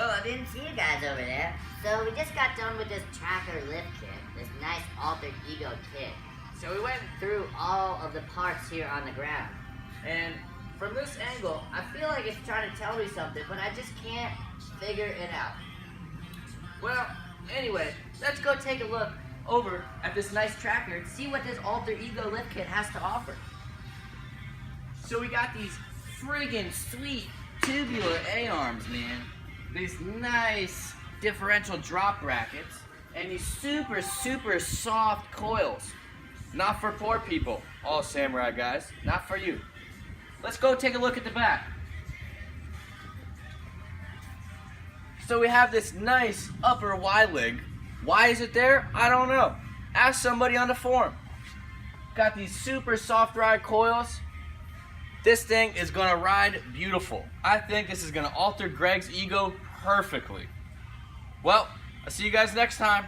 Well, I didn't see you guys over there. So we just got done with this tracker lift kit, this nice altered ego kit. So we went through all of the parts here on the ground. And from this angle, I feel like it's trying to tell me something, but I just can't figure it out. Well, anyway, let's go take a look over at this nice tracker and see what this alter ego lift kit has to offer. So we got these friggin' sweet tubular A-arms, man. These nice differential drop brackets and these super soft coils. Not for poor people, all samurai guys, not for you. Let's go take a look at the back. So we have this nice upper Y-leg. Why is it there? I don't know. Ask somebody on the forum. Got these super soft ride coils. This thing is gonna ride beautiful. I think this is gonna alter Greg's ego perfectly. Well, I'll see you guys next time.